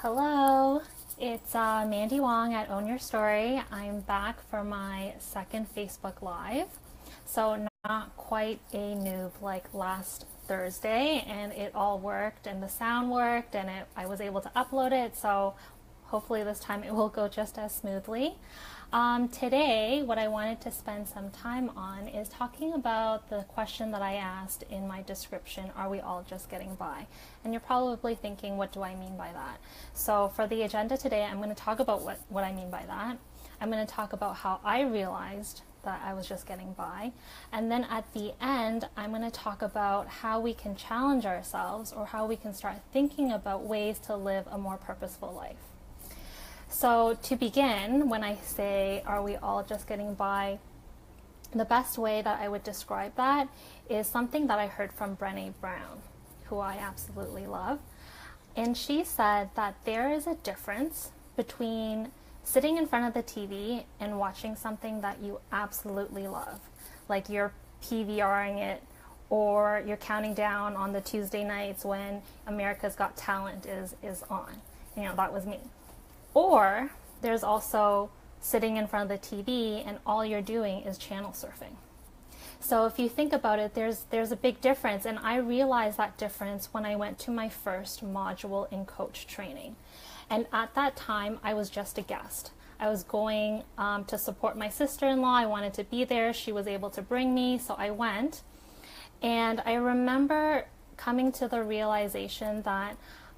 Hello, it's Mandy Wong at Own Your Story. I'm back for my second Facebook Live. So not quite a noob like last Thursday, and it all worked and the sound worked and I was able to upload it, so hopefully this time it will go just as smoothly. Today, what I wanted to spend some time on is talking about the question that I asked in my description, are we all just getting by? And you're probably thinking, what do I mean by that? So for the agenda today, I'm going to talk about what I mean by that. I'm going to talk about how I realized that I was just getting by. And then at the end, I'm going to talk about how we can challenge ourselves or how we can start thinking about ways to live a more purposeful life. So to begin, when I say, are we all just getting by, the best way that I would describe that is something that I heard from Brené Brown, who I absolutely love. And she said that there is a difference between sitting in front of the TV and watching something that you absolutely love, like you're PVRing it or you're counting down on the Tuesday nights when America's Got Talent is on. You know, that was me. Or there's also sitting in front of the TV and all you're doing is channel surfing. So if you think about it, there's a big difference, and I realized that difference when I went to my first module in coach training. And at that time, I was just a guest. I was going to support my sister-in-law. I wanted to be there. She was able to bring me, so I went. And I remember coming to the realization that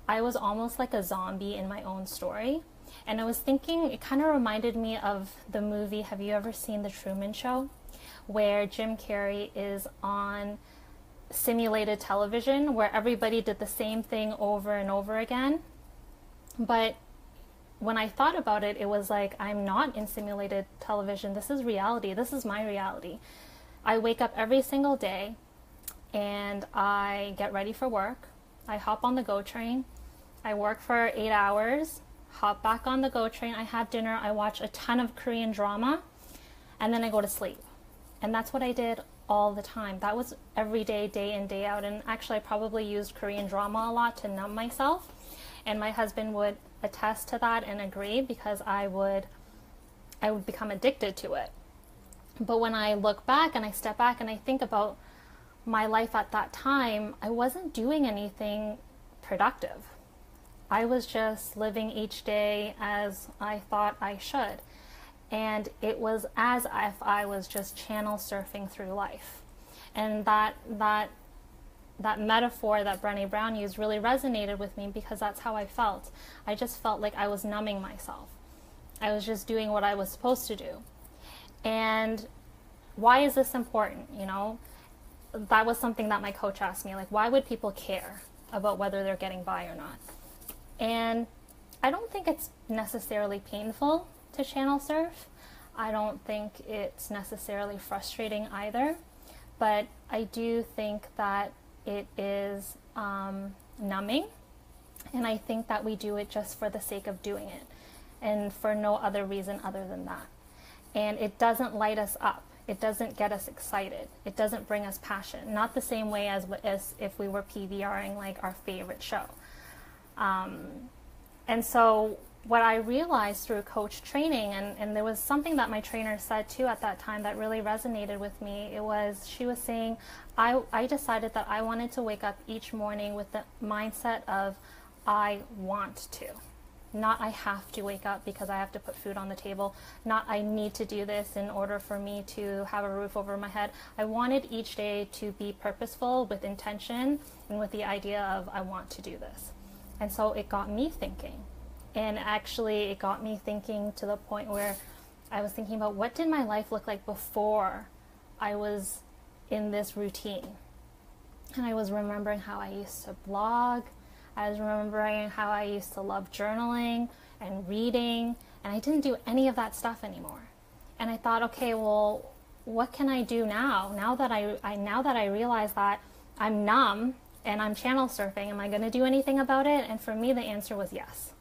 I was almost like a zombie in my own story. And I was thinking, it kind of reminded me of the movie, have you ever seen The Truman Show? Where Jim Carrey is on simulated television, where everybody did the same thing over and over again. But when I thought about it, it was like, I'm not in simulated television. This is reality. This is my reality. I wake up every single day and I get ready for work. I hop on the GO train. I work for 8 hours. Hop back on the GO train, I have dinner, I watch a ton of Korean drama, and then I go to sleep. And that's what I did all the time. That was every day, day in, day out. And actually I probably used Korean drama a lot to numb myself. And my husband would attest to that and agree, because I would become addicted to it. But when I look back and I step back and I think about my life at that time, I wasn't doing anything productive. I was just living each day as I thought I should. And it was as if I was just channel surfing through life. And that metaphor that Brené Brown used really resonated with me, because that's how I felt. I just felt like I was numbing myself. I was just doing what I was supposed to do. And why is this important? You know, that was something that my coach asked me, like, why would people care about whether they're getting by or not? And I don't think it's necessarily painful to channel surf. I don't think it's necessarily frustrating either. But I do think that it is numbing. And I think that we do it just for the sake of doing it and for no other reason other than that. And it doesn't light us up. It doesn't get us excited. It doesn't bring us passion. Not the same way as if we were PVRing like our favorite show. And so what I realized through coach training, and there was something that my trainer said too at that time that really resonated with me, she was saying, I decided that I wanted to wake up each morning with the mindset of, I want to. Not I have to wake up because I have to put food on the table. Not I need to do this in order for me to have a roof over my head. I wanted each day to be purposeful, with intention, and with the idea of, I want to do this. And so it got me thinking. And actually it got me thinking to the point where I was thinking about, what did my life look like before I was in this routine? And I was remembering how I used to blog. I was remembering how I used to love journaling and reading. And I didn't do any of that stuff anymore. And I thought, okay, well, what can I do now? Now that I realize that I'm numb and I'm channel surfing, am I going to do anything about it? And for me, the answer was yes.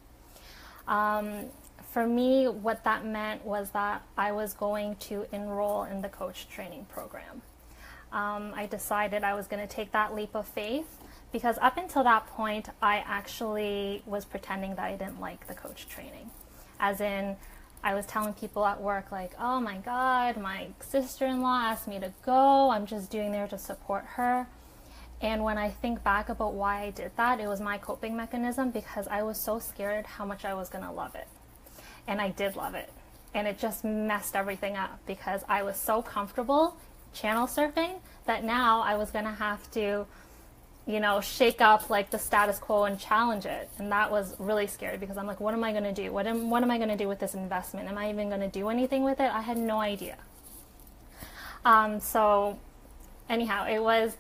For me, what that meant was that I was going to enroll in the coach training program. I decided I was going to take that leap of faith, Because up until that point, I actually was pretending that I didn't like the coach training. As in, I was telling people at work, like, oh my God, my sister-in-law asked me to go. I'm just doing there to support her. And when I think back about why I did that, it was my coping mechanism, because I was so scared how much I was going to love it. And I did love it. And it just messed everything up, because I was so comfortable channel surfing that now I was going to have to, you know, shake up like the status quo and challenge it. And that was really scary, because I'm like, what am I going to do? What am I going to do with this investment? Am I even going to do anything with it? I had no idea. So anyhow, it was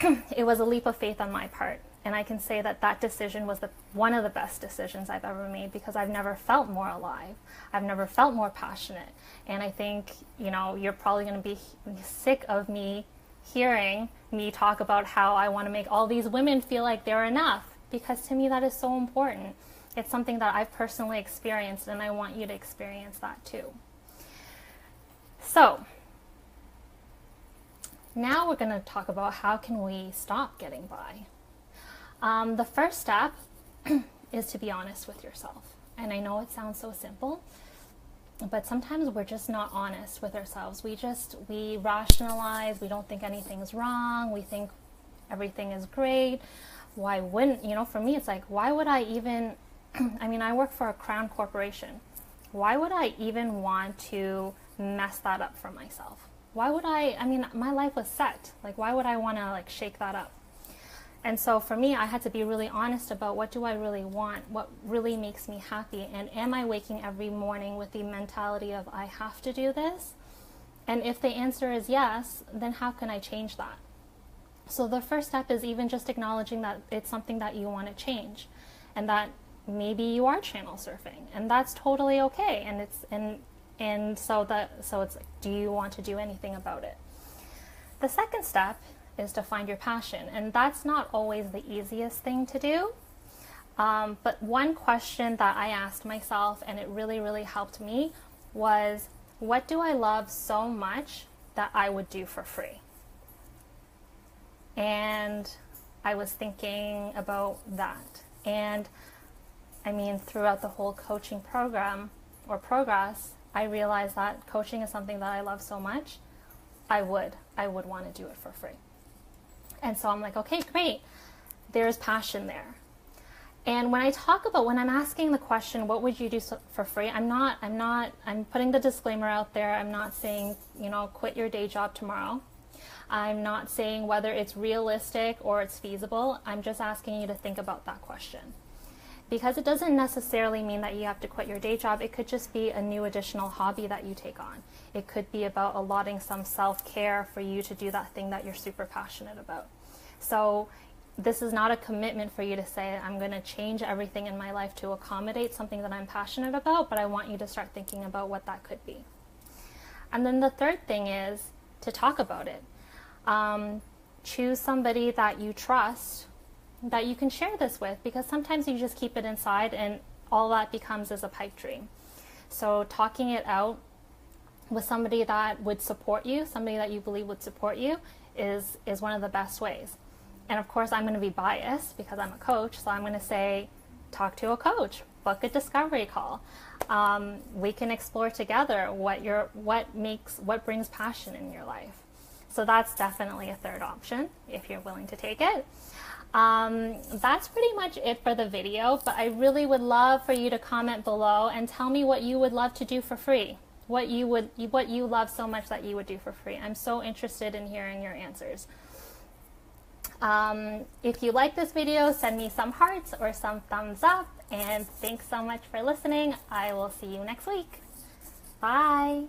a leap of faith on my part. And I can say that that decision was one of the best decisions I've ever made, because I've never felt more alive. I've never felt more passionate. And I think, you know, you're probably going to be sick of me hearing me talk about how I want to make all these women feel like they're enough, because to me that is so important. It's something that I've personally experienced, and I want you to experience that too. So now we're going to talk about how can we stop getting by. The first step is to be honest with yourself. And I know it sounds so simple, but sometimes we're just not honest with ourselves. We rationalize, we don't think anything's wrong, we think everything is great. Why wouldn't, you know, for me it's like, why would I even, I mean, I work for a crown corporation. Why would I even want to mess that up for myself? Why would I mean, my life was set. Like, why would I want to like shake that up? And so for me, I had to be really honest about, what do I really want? What really makes me happy? And am I waking every morning with the mentality of, I have to do this? And if the answer is yes, then how can I change that? So the first step is even just acknowledging that it's something that you want to change, and that maybe you are channel surfing, and that's totally okay. And so it's like, do you want to do anything about it? The second step is to find your passion. And that's not always the easiest thing to do. But one question that I asked myself, and it really, really helped me, was, what do I love so much that I would do for free? And I was thinking about that. And I mean, throughout the whole coaching program or progress, I realized that coaching is something that I love so much, I would want to do it for free. And so I'm like, okay, great. There's passion there. And when I'm asking the question, what would you do for free? I'm putting the disclaimer out there. I'm not saying, you know, quit your day job tomorrow. I'm not saying whether it's realistic or it's feasible. I'm just asking you to think about that question. Because it doesn't necessarily mean that you have to quit your day job. It could just be a new additional hobby that you take on. It could be about allotting some self-care for you to do that thing that you're super passionate about. So this is not a commitment for you to say, I'm going to change everything in my life to accommodate something that I'm passionate about, but I want you to start thinking about what that could be. And then the third thing is to talk about it. Choose somebody that you trust, that you can share this with, because sometimes you just keep it inside and all that becomes is a pipe dream. So talking it out with somebody that would support you, somebody that you believe would support you, is one of the best ways. And of course, I'm going to be biased because I'm a coach, so I'm going to say, talk to a coach, book a discovery call. We can explore together what brings passion in your life. So that's definitely a third option if you're willing to take it. That's pretty much it for the video, but I really would love for you to comment below and tell me what you would love to do for free. What you love so much that you would do for free. I'm so interested in hearing your answers. If you like this video, send me some hearts or some thumbs up, and thanks so much for listening. I will see you next week. Bye.